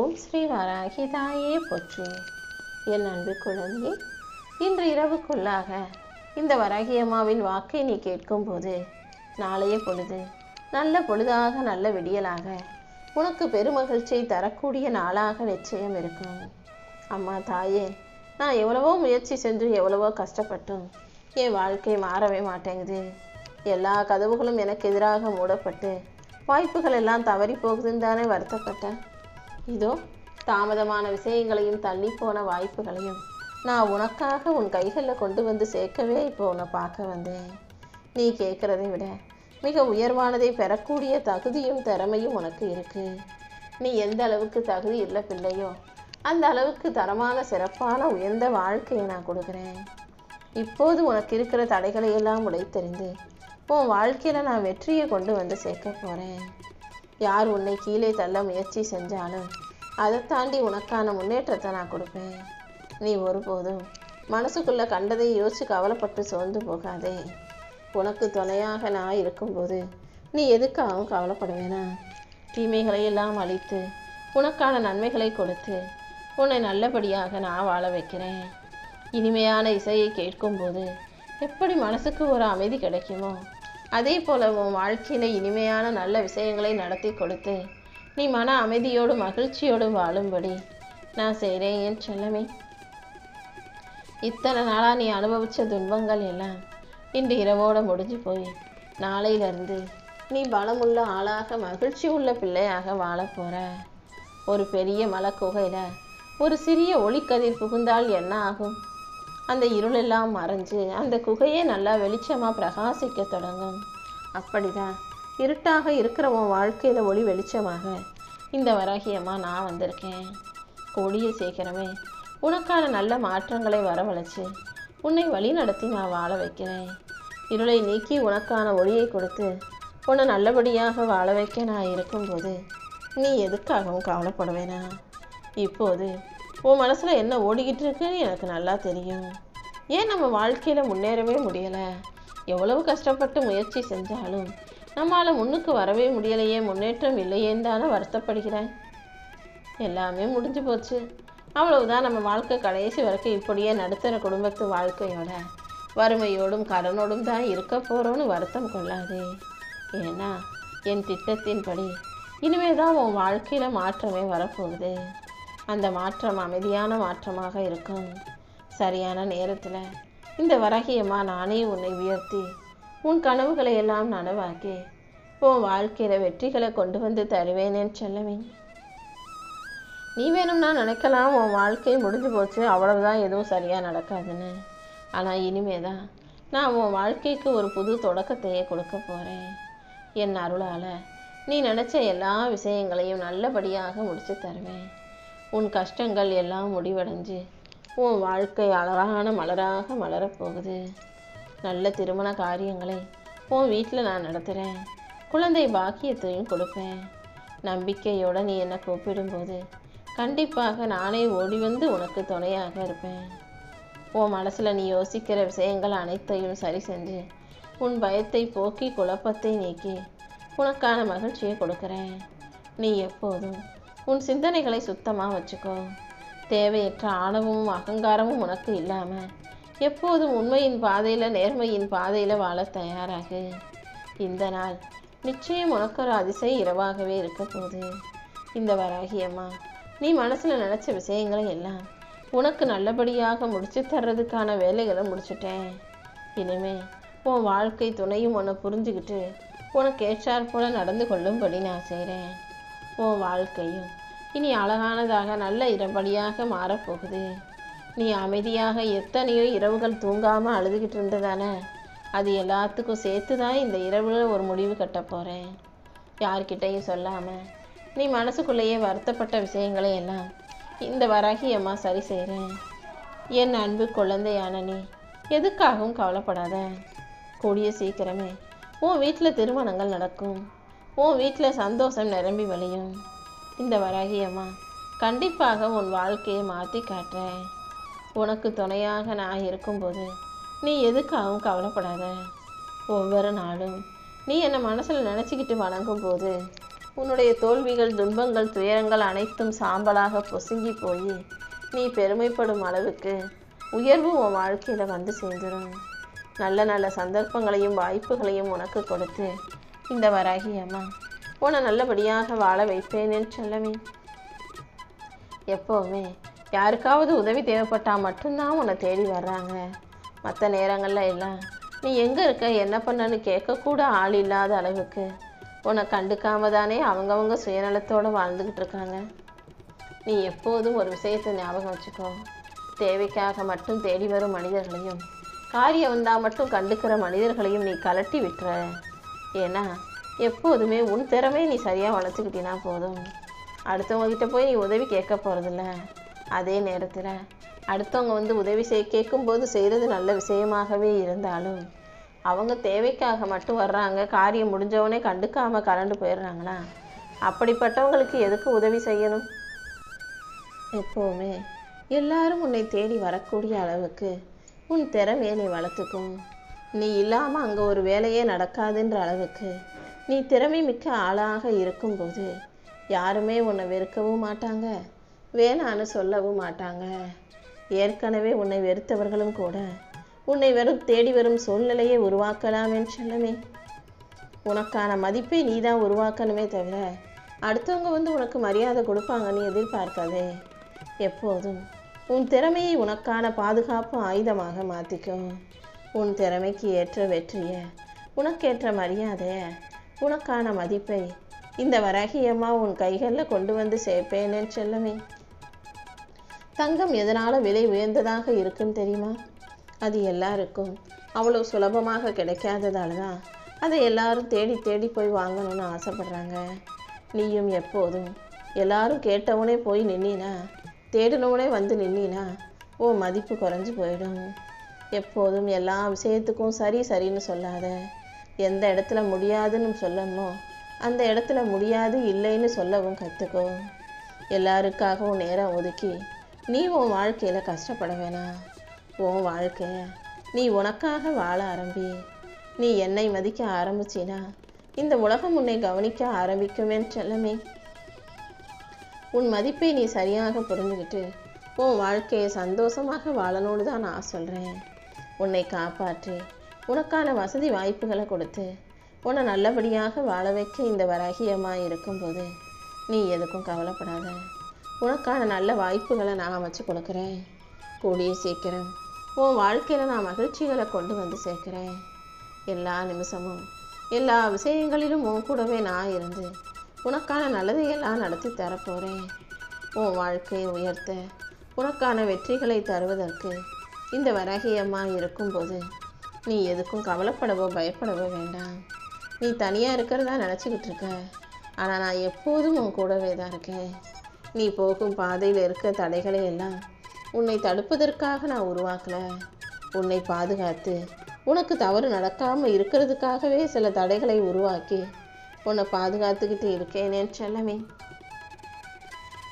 ஓம் ஸ்ரீ வராகி தாயே போற்றி. என் அன்பு குழந்தை, இன்று இரவுக்குள்ளாக இந்த வராகி அம்மாவின் வாக்கை நீ கேட்கும்போது நாளைய பொழுது நல்ல பொழுதாக, நல்ல விடியலாக, உனக்கு பெருமகிழ்ச்சியை தரக்கூடிய நாளாக நிச்சயம் இருக்கும். அம்மா தாயே, நான் எவ்வளவோ முயற்சி செஞ்சு எவ்வளவோ கஷ்டப்பட்டும் என் வாழ்க்கை மாறவே மாட்டேங்குது. எல்லா கதவுகளும் எனக்கு எதிராக மூடப்பட்டு வாய்ப்புகள் எல்லாம் தவறி போகுதுன்னு தானே வருத்தப்பட்டேன். இதோ தாமதமான விஷயங்களையும் தள்ளி போன வாய்ப்புகளையும் நான் உனக்காக உன் கைகளில் கொண்டு வந்து சேர்க்கவே இப்போ உன்னை பார்க்க வந்தேன். நீ கேட்குறதை விட மிக உயர்வானதை பெறக்கூடிய தகுதியும் திறமையும் உனக்கு இருக்கு. நீ எந்த அளவுக்கு தகுதி இல்லை பிள்ளையோ அந்த அளவுக்கு தரமான சிறப்பான உயர்ந்த வாழ்க்கையை நான் கொடுக்குறேன். இப்போது உனக்கு இருக்கிற தடைகளை எல்லாம் உடைத்தெறிந்து உன் வாழ்க்கையில் நான் வெற்றியை கொண்டு வந்து சேர்க்க போகிறேன். யார் உன்னை கீழே தள்ள முயற்சி செஞ்சாலும் அதை தாண்டி உனக்கான முன்னேற்றத்தை நான் கொடுப்பேன். நீ ஒருபோதும் மனசுக்குள்ளே கண்டதை யோசிச்சு கவலைப்பட்டு சோர்ந்து போகாதே. உனக்கு துணையாக நான் இருக்கும்போது நீ எதுக்காகவும் கவலைப்படுவேனா? தீமைகளை எல்லாம் அழித்து உனக்கான நன்மைகளை கொடுத்து உன்னை நல்லபடியாக நான் வாழ வைக்கிறேன். இனிமையான இசையை கேட்கும்போது எப்படி மனசுக்கு ஒரு அமைதி கிடைக்குமோ அதே போல உன் வாழ்க்கையில் இனிமையான நல்ல விஷயங்களை நடத்தி கொடுத்து நீ மன அமைதியோடு மகிழ்ச்சியோடு வாழும்படி நான் செய்கிறேன். என் செல்லமே, இத்தனை நாளாக நீ அனுபவித்த துன்பங்கள் எல்லாம் இன்று இரவோடு முடிஞ்சு போய் நாளையிலிருந்து நீ பலமுள்ள ஆளாக மகிழ்ச்சி உள்ள பிள்ளையாக வாழ போகிற. ஒரு பெரிய மலைக்குகையில் ஒரு சிறிய ஒளிக்கதிர் புகுந்தால் என்ன ஆகும்? அந்த இருளெல்லாம் மறைஞ்சு அந்த குகையே நல்லா வெளிச்சமாக பிரகாசிக்க தொடங்கும். அப்படிதான் இருட்டாக இருக்கிற உன் வாழ்க்கையில் ஒளி வெளிச்சமாக இந்த வராகியம்மா நான் வந்திருக்கேன். கூடிய சீக்கிரமே உனக்கான நல்ல மாற்றங்களை வரவழைச்சு உன்னை வழி நடத்தி நான் வாழ வைக்கிறேன். இருளை நீக்கி உனக்கான ஒளியை கொடுத்து உன்னை நல்லபடியாக வாழ வைக்க நான் இருக்கும்போது நீ எதுக்காகவும் கவலைப்படுவேனா? இப்போது உன் மனசில் என்ன ஓடிக்கிட்டு இருக்குன்னு எனக்கு நல்லா தெரியும். ஏன் நம்ம வாழ்க்கையில் முன்னேறவே முடியலை? எவ்வளவு கஷ்டப்பட்டு முயற்சி செஞ்சாலும் நம்மளால் முன்னுக்கு வரவே முடியலையே, முன்னேற்றம் இல்லையேன்னு தானே வருத்தப்படுகிறேன். எல்லாமே முடிஞ்சு போச்சு, அவ்வளவுதான். நம்ம வாழ்க்கை கடைசி வரைக்கும் இப்படியே நடுத்தர குடும்பத்து வாழ்க்கையோட வறுமையோடும் கடனோடும் தான் இருக்க போகிறோன்னு வருத்தம் கொள்ளாதே. ஏன்னா என் திட்டத்தின்படி இனிமேல் தான் உன் வாழ்க்கையில் மாற்றமே வரப்போகுது. அந்த மாற்றம் அமைதியான மாற்றமாக இருக்கும். சரியான நேரத்தில் இந்த வராகியம்மா நானே உன்னை உயர்த்தி உன் கனவுகளை எல்லாம் நனவாக்கி உன் வாழ்க்கையில் வெற்றிகளை கொண்டு வந்து தருவேனேன்னு செல்லவே. நீ வேணும்னா நினைக்கலாம் உன் வாழ்க்கை முடிஞ்சு போச்சு, அவ்வளவுதான், எதுவும் சரியாக நடக்காதுன்னு. ஆனால் இனிமே தான் நான் உன் வாழ்க்கைக்கு ஒரு புது தொடக்கத்தையே கொடுக்க போகிறேன். என் அருளால் நீ நினச்ச எல்லா விஷயங்களையும் நல்லபடியாக முடித்து தருவேன். உன் கஷ்டங்கள் எல்லாம் முடிவடைஞ்சு உன் வாழ்க்கை அழகான மலராக மலரப்போகுது. நல்ல திருமண காரியங்களை உன் வீட்டில் நான் நடத்துகிறேன். குழந்தை பாக்கியத்தையும் கொடுப்பேன். நம்பிக்கையோடு நீ என்னை கூப்பிடும்போது கண்டிப்பாக நானே ஓடி வந்து உனக்கு துணையாக இருப்பேன். உன் மனசில் நீ யோசிக்கிற விஷயங்கள் அனைத்தையும் சரி செஞ்சு உன் பயத்தை போக்கி குழப்பத்தை நீக்கி உனக்கான மகிழ்ச்சியை கொடுக்குறேன். நீ எப்போதும் உன் சிந்தனைகளை சுத்தமாக வச்சுக்கோ. தேவையற்ற ஆணவமும் அகங்காரமும் உனக்கு இல்லாமல் எப்போதும் உண்மையின் பாதையில், நேர்மையின் பாதையில் வாழ தயாராகு. இந்த நாள் நிச்சயம் உனக்கு ஒரு அதிசய இரவாகவே இருக்க போகுது. இந்த வராகியம்மா நீ மனசில் நினச்ச விஷயங்களை எல்லாம் உனக்கு நல்லபடியாக முடிச்சு தர்றதுக்கான வேலைகளை முடிச்சுட்டேன். இனிமே உன் வாழ்க்கை துணையும் உன்னை புரிஞ்சுக்கிட்டு உனக்கு ஏற்றாற் போல நடந்து கொள்ளும்படி நான் செய்கிறேன். உன் வாழ்க்கையும் இனி அழகானதாக நல்ல இரவடியாக மாறப்போகுது. நீ அமைதியாக எத்தனையோ இரவுகள் தூங்காமல் அழுதுகிட்டு இருந்ததானே, அது எல்லாத்துக்கும் சேர்த்து தான் இந்த இரவில் ஒரு முடிவு கட்ட போகிறேன். யார்கிட்டையும் சொல்லாமல் நீ மனசுக்குள்ளேயே வருத்தப்பட்ட விஷயங்களை எல்லாம் இந்த வராகியம்மா சரி செய்கிறேன். என் அன்பு குழந்தையான நீ எதுக்காகவும் கவலைப்படாத. கூடிய சீக்கிரமே உன் வீட்டில் திருமணங்கள் நடக்கும். உன் வீட்டில் சந்தோஷம் நிரம்பி வழியும். இந்த வராகியம்மா கண்டிப்பாக உன் வாழ்க்கையை மாற்றி காட்டுறேன். உனக்கு துணையாக நான் இருக்கும்போது நீ எதுக்காகவும் கவலைப்படாத. ஒவ்வொரு நாளும் நீ என்னை மனசில் நினச்சிக்கிட்டு வணங்கும் போது உன்னுடைய தோல்விகள், துன்பங்கள், துயரங்கள் அனைத்தும் சாம்பலாக பொசுங்கி போய் நீ பெருமைப்படும் அளவுக்கு உயர்வு உன் வாழ்க்கையில் வந்து சேர்ந்துடும். நல்ல நல்ல சந்தர்ப்பங்களையும் வாய்ப்புகளையும் உனக்கு கொடுத்து இந்த வராகி அம்மா உன்னை நல்லபடியாக வாழ வைப்பேன் என்று செல்லமே. எப்போவுமே யாருக்காவது உதவி தேவைப்பட்டால் மட்டும்தான் உன்னை தேடி வர்றாங்க. மற்ற நேரங்களில் எல்லாம் நீ எங்கே இருக்க, என்ன பண்ணன்னு கேட்கக்கூட ஆள் இல்லாத அளவுக்கு உன்னை கண்டுக்காம தானே அவங்கவங்க சுயநலத்தோடு வாழ்ந்துக்கிட்டு இருக்காங்க. நீ எப்போதும் ஒரு விஷயத்தை ஞாபகம் வச்சுக்கோ. தேவைக்காக மட்டும் தேடி வரும் மனிதர்களையும், காரியம் வந்தால் மட்டும் கண்டுக்கிற மனிதர்களையும் நீ கலட்டி விட்டுற. ஏன்னா எப்போதுமே உன் திறமையை நீ சரியாக வளர்த்துக்கிட்டினா போதும். அடுத்தவங்ககிட்ட போய் நீ உதவி கேட்க போகிறதில்ல. அதே நேரத்தில் அடுத்தவங்க வந்து உதவி கேட்கும்போது செய்கிறது நல்ல விஷயமாகவே இருந்தாலும் அவங்க தேவைக்காக மட்டும் வர்றாங்க, காரியம் முடிஞ்சவனே கண்டுக்காமல் கலண்டு போயிடுறாங்கன்னா அப்படிப்பட்டவங்களுக்கு எதுக்கு உதவி செய்யணும்? எப்போவுமே எல்லாரும் உன்னை தேடி வரக்கூடிய அளவுக்கு உன் திறமையை நீ வளர்த்துக்கும். நீ இல்லாமல் அங்கே ஒரு வேலையே நடக்காதுன்ற அளவுக்கு நீ திறமை மிக்க ஆளாக இருக்கும்போது யாருமே உன்னை வெறுக்கவும் மாட்டாங்க, வேணான்னு சொல்லவும் மாட்டாங்க. ஏற்கனவே உன்னை வெறுத்தவர்களும் கூட உன்னை தேடி வரும் சூழ்நிலையை உருவாக்கலாம் என்று சொல்லமே. உனக்கான மதிப்பை நீ தான் உருவாக்கணுமே தவிர அடுத்தவங்க வந்து உனக்கு மரியாதை கொடுப்பாங்கன்னு எதிர்பார்க்காதே. எப்போதும் உன் திறமையை உனக்கான பாதுகாப்பு ஆயுதமாக மாற்றிக்கோ. உன் திறமைக்கு ஏற்ற வெற்றியை, உனக்கேற்ற மரியாதையை, உனக்கான மதிப்பை இந்த வராகியம்மா உன் கைகளில் கொண்டு வந்து சேர்ப்பேன்னு செல்லமே. தங்கம் எதனால் விலை உயர்ந்ததாக இருக்குன்னு தெரியுமா? அது எல்லாருக்கும் அவ்வளோ சுலபமாக கிடைக்காததால தான் அதை எல்லாரும் தேடி தேடி போய் வாங்கணும்னு ஆசைப்படுறாங்க. நீயும் எப்போதும் எல்லாரும் கேட்டவனே போய் நின்னா, தேடினவனே வந்து நின்னா உன் மதிப்பு குறைஞ்சி போயிடும். எப்போதும் எல்லா விஷயத்துக்கும் சரி சரின்னு சொல்லாத. எந்த இடத்துல முடியாதுன்னு சொல்லணும், அந்த இடத்துல முடியாது இல்லைன்னு சொல்லவும் கற்றுக்கோ. எல்லாருக்காகவும் நேரம் ஒதுக்கி நீ உன் வாழ்க்கையில் கஷ்டப்பட வேணாம். உன் வாழ்க்கையை நீ உனக்காக வாழ ஆரம்பி. நீ என்னை மதிக்க ஆரம்பிச்சினா இந்த உலகம் உன்னை கவனிக்க ஆரம்பிக்குமேன்னு செல்லமே. உன் மதிப்பை நீ சரியாக புரிஞ்சுக்கிட்டு உன் வாழ்க்கையை சந்தோஷமாக வாழணும்னு தான் நான் சொல்கிறேன். உன்னை காப்பாற்றி உனக்கான வசதி வாய்ப்புகளை கொடுத்து உன்னை நல்லபடியாக வாழ வைக்க இந்த வராகியமாக இருக்கும்போது நீ எதுக்கும் கவலைப்படாத. உனக்கான நல்ல வாய்ப்புகளை நான் அமைச்சு கொடுக்குறேன். கூடிய சீக்கிரம் உன் வாழ்க்கையில் நான் மகிழ்ச்சிகளை கொண்டு வந்து சேர்க்குறேன். எல்லா நிமிஷமும் எல்லா விஷயங்களிலும் உன் கூடவே நான் இருந்து உனக்கான நல்லதையெல்லாம் நடத்தி தரப்போகிறேன். உன் வாழ்க்கையை உயர்த்த, உனக்கான வெற்றிகளை தருவதற்கு இந்த வராகியம்மா இருக்கும்போது நீ எதுக்கும் கவலைப்படவோ பயப்படவோ வேண்டாம். நீ தனியாக இருக்கிறதா நினச்சிக்கிட்டு இருக்க, ஆனால் நான் எப்போதும் உன் கூடவே தான் இருக்கேன். நீ போகும் பாதையில் இருக்க தடைகளை எல்லாம் உன்னை தடுப்பதற்காக நான் உருவாக்கலை. உன்னை பாதுகாத்து உனக்கு தவறு நடக்காமல் இருக்கிறதுக்காகவே சில தடைகளை உருவாக்கி உன்னை பாதுகாத்துக்கிட்டு இருக்கேனே செல்லமே.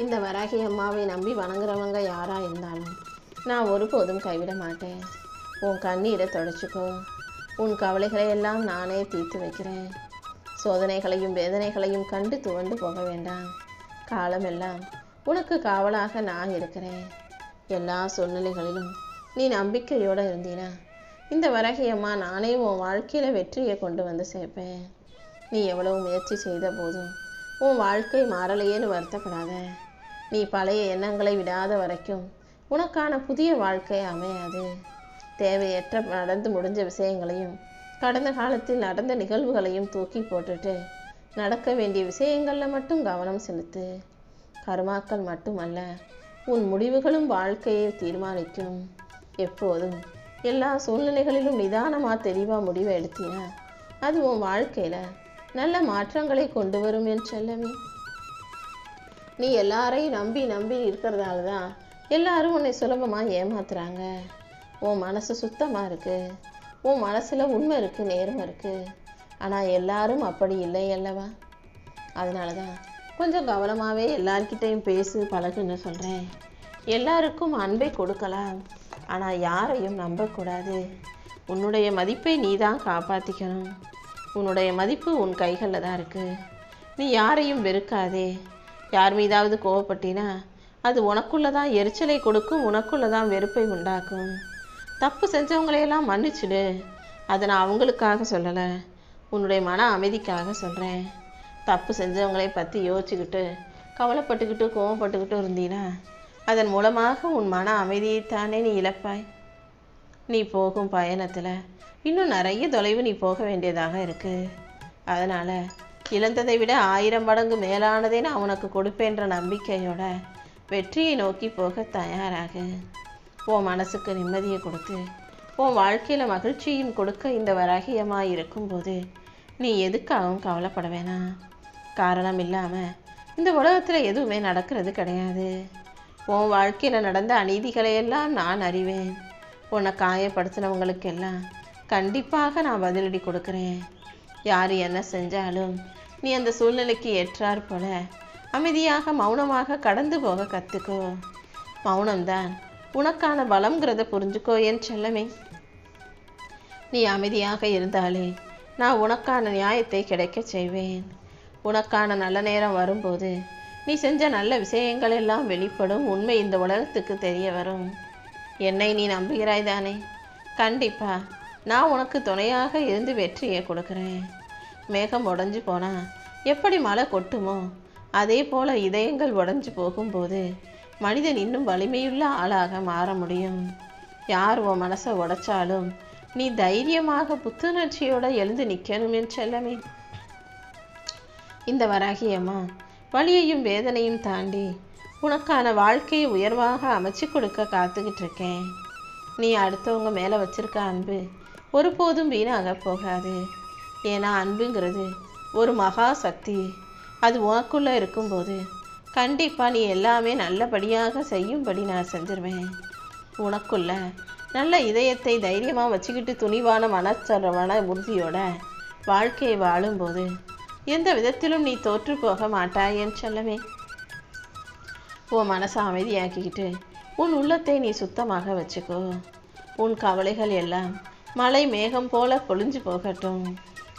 இந்த வராகி அம்மாவை நம்பி வணங்குறவங்க யாராக இருந்தாலும் நான் ஒருபோதும் கைவிட மாட்டேன். உன் கண்ணீரை தொடச்சிக்கோ. உன் கவலைகளை எல்லாம் நானே தீர்த்து வைக்கிறேன். சோதனைகளையும் வேதனைகளையும் கண்டு துவண்டு போக வேண்டாம். காலமெல்லாம் உனக்கு காவலாக நான் இருக்கிறேன். எல்லா சூழ்நிலைகளிலும் நீ நம்பிக்கையோடு இருந்தீனா இந்த வராகியம்மா நானே உன் வாழ்க்கையில் வெற்றியை கொண்டு வந்து சேர்ப்பேன். நீ எவ்வளவு முயற்சி செய்த போதும் உன் வாழ்க்கை மாறலையேன்னு வருத்தப்படாத. நீ பழைய எண்ணங்களை விடாத வரைக்கும் உனக்கான புதிய வாழ்க்கை அமையாது. தேவையற்ற நடந்து முடிஞ்ச விஷயங்களையும் கடந்த காலத்தில் நடந்த நிகழ்வுகளையும் தூக்கி போட்டுட்டு நடக்க வேண்டிய விஷயங்களில் மட்டும் கவனம் செலுத்து. கர்மாக்கள் மட்டுமல்ல, உன் முடிவுகளும் வாழ்க்கையை தீர்மானிக்கும். எப்போதும் எல்லா சூழ்நிலைகளிலும் நிதானமாக தெளிவாக முடிவை எடுத்தினா அது உன் வாழ்க்கையில் நல்ல மாற்றங்களை கொண்டு வரும் என்று செல்லமே. நீ எல்லாரையும் நம்பி நம்பி இருக்கிறதால தான் எல்லாரும் உன்னை சுலபமாக ஏமாத்துறாங்க. உன் மனசு சுத்தமாக இருக்குது, உன் மனசில் உண்மை இருக்குது, நேர்மை இருக்குது. ஆனால் எல்லாரும் அப்படி இல்லை அல்லவா? அதனால தான் கொஞ்சம் கவனமாகவே எல்லார்கிட்டையும் பேசு, பழகுன்னு சொல்கிறேன். எல்லாருக்கும் அன்பை கொடுக்கலாம், ஆனால் யாரையும் நம்பக்கூடாது. உன்னுடைய மதிப்பை நீ தான் காப்பாற்றிக்கணும். உன்னுடைய மதிப்பு உன் கைகளில் தான் இருக்குது. நீ யாரையும் வெறுக்காதே. யார் மீதாவது கோவப்பட்டினா அது உனக்குள்ளதான் எரிச்சலை கொடுக்கும், உனக்குள்ளதான் வெறுப்பை உண்டாக்கும். தப்பு செஞ்சவங்களையெல்லாம் மன்னிச்சுடு. அதை நான் அவங்களுக்காக சொல்லலை, உன்னுடைய மன அமைதிக்காக சொல்கிறேன். தப்பு செஞ்சவங்களை பற்றி யோசிச்சுக்கிட்டு கவலைப்பட்டுக்கிட்டு கோவப்பட்டுக்கிட்டு இருந்தீனா அதன் மூலமாக உன் மன அமைதியைத்தானே நீ இழப்பாய். நீ போகும் பயணத்தில் இன்னும் நிறைய தொலைவு நீ போக வேண்டியதாக இருக்குது. அதனால் இழந்ததை விட 1000 மடங்கு மேலானதை நான் உனக்கு கொடுப்பேன்ற நம்பிக்கையோட வெற்றியை நோக்கி போக தயாராகு. உன் மனசுக்கு நிம்மதியை கொடுத்து உன் வாழ்க்கையில் மகிழ்ச்சியும் கொடுக்க இந்த வராகியமாக இருக்கும்போது நீ எதுக்காகவும் கவலைப்பட வேணாம். காரணம் இல்லாமல் இந்த உலகத்தில் எதுவுமே நடக்கிறது கிடையாது. உன் வாழ்க்கையில் நடந்த அநீதிகளையெல்லாம் நான் அறிவேன். உன்னை காயப்படுத்தினவங்களுக்கெல்லாம் கண்டிப்பாக நான் பதிலடி கொடுக்குறேன். யார் என்ன செஞ்சாலும் நீ அந்த சூழ்நிலைக்கு ஏற்றாற் போல அமைதியாக மௌனமாக கடந்து போக கற்றுக்கோ. மௌனம்தான் உனக்கான பலம்ங்கிறத புரிஞ்சுக்கோ என் செல்லமே. நீ அமைதியாக இருந்தாலே நான் உனக்கான நியாயத்தை கிடைக்க செய்வேன். உனக்கான நல்ல நேரம் வரும்போது நீ செஞ்ச நல்ல விஷயங்கள் எல்லாம் வெளிப்படும், உண்மை இந்த உலகத்துக்கு தெரிய வரும். என்னை நீ நம்புகிறாய் தானே? கண்டிப்பா நான் உனக்கு துணையாக இருந்து வெற்றியை கொடுக்குறேன். மேகம் உடைஞ்சு போனா எப்படி மழை கொட்டுமோ அதே போல இதயங்கள் உடைஞ்சு போகும்போது மனிதன் இன்னும் வலிமையுள்ள ஆளாக மாற முடியும். யார் உன் மனசை உடைச்சாலும் நீ தைரியமாக புத்துணர்ச்சியோட எழுந்து நிற்கணும் என் செல்லமே. இந்த வராகியம்மா வலியையும் வேதனையும் தாண்டி உனக்கான வாழ்க்கையை உயர்வாக அமைச்சு கொடுக்க காத்துக்கிட்டு இருக்கேன். நீ அடுத்தவங்க மேலே வச்சிருக்க அன்பு ஒருபோதும் வீணாக போகாது. ஏன்னா அன்புங்கிறது ஒரு மகா சக்தி. அது உனக்குள்ளே இருக்கும்போது கண்டிப்பாக நீ எல்லாமே நல்லபடியாக செய்யும்படி நான் செஞ்சிருவேன். உனக்குள்ள நல்ல இதயத்தை தைரியமாக வச்சுக்கிட்டு துணிவான மன உறுதியோட வாழ்க்கையை வாழும்போது எந்த விதத்திலும் நீ தோற்று போக மாட்டாய் என் செல்லமே. உன் மனசை அமைதியாக்கிக்கிட்டு உன் உள்ளத்தை நீ சுத்தமாக வச்சுக்கோ. உன் கவலைகள் எல்லாம் மழை மேகம் போல பொழிஞ்சு போகட்டும்.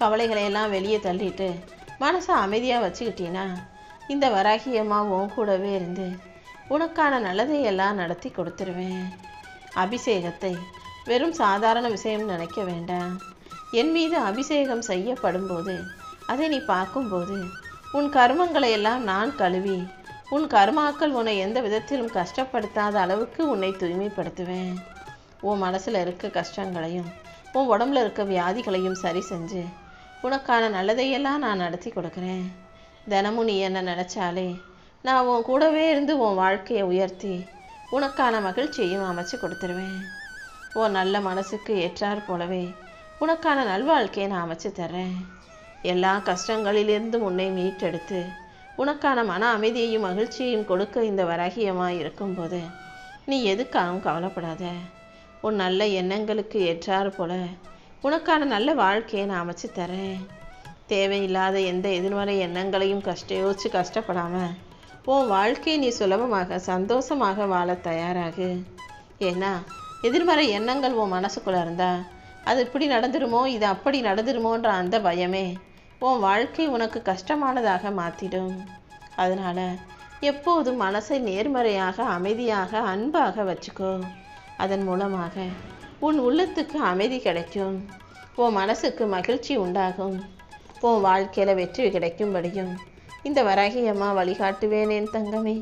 கவலைகளையெல்லாம் வெளியே தள்ளிட்டு மனசை அமைதியாக வச்சுக்கிட்டீன்னா இந்த வராகியம்மா உன் கூடவே இருந்து உனக்கான நல்லதையெல்லாம் நடத்தி கொடுத்துருவேன். அபிஷேகத்தை வெறும் சாதாரண விஷயம் நினைக்க வேண்டாம். என் மீது அபிஷேகம் செய்யப்படும் போது அதை நீ பார்க்கும்போது உன் கர்மங்களை எல்லாம் நான் கழுவி உன் கர்மாக்கள் உன்னை எந்த விதத்திலும் கஷ்டப்படுத்தாத அளவுக்கு உன்னை தூய்மைப்படுத்துவேன். உன் மனசில் இருக்க கஷ்டங்களையும் உன் உடம்புல இருக்க வியாதிகளையும் சரி செஞ்சு உனக்கான நல்லதையெல்லாம் நான் நடத்தி கொடுக்குறேன். தினமும் நீ என்ன நினச்சாலே நான் உன் கூடவே இருந்து உன் வாழ்க்கையை உயர்த்தி உனக்கான மகிழ்ச்சியையும் அமைச்சு கொடுத்துருவேன். உன் நல்ல மனசுக்கு ஏற்றாற் போலவே உனக்கான நல்வாழ்க்கையை நான் அமைச்சு தர்றேன். எல்லா கஷ்டங்களிலிருந்தும் உன்னை மீட்டெடுத்து உனக்கான மன அமைதியையும் மகிழ்ச்சியையும் கொடுக்க இந்த வராகியமாக இருக்கும்போது நீ எதுக்காகவும் கவலைப்படாத. உன் நல்ல எண்ணங்களுக்கு ஏற்றாறு போல உனக்கான நல்ல வாழ்க்கையை நான் அமைச்சு தரேன். தேவையில்லாத எந்த எதிர்மறை எண்ணங்களையும் யோசிச்சு கஷ்டப்படாமல் உன் வாழ்க்கையை நீ சுலபமாக சந்தோஷமாக வாழ தயாராகு. ஏன்னா எதிர்மறை எண்ணங்கள் உன் மனசுக்குள்ளே இருந்தா அது இப்படி நடந்துருமோ இது அப்படி நடந்துருமோன்ற அந்த பயமே உன் வாழ்க்கை உனக்கு கஷ்டமானதாக மாற்றிடும். அதனால் எப்போதும் மனசை நேர்மறையாக அமைதியாக அன்பாக வச்சுக்கோ. அதன் மூலமாக உன் உள்ளத்துக்கு அமைதி கிடைக்கும், உன் மனசுக்கு மகிழ்ச்சி உண்டாகும், உன் வாழ்க்கையில் வெற்றி கிடைக்கும்படியும் இந்த வராகியம்மா வழிகாட்டுவேன் என் தங்கமே.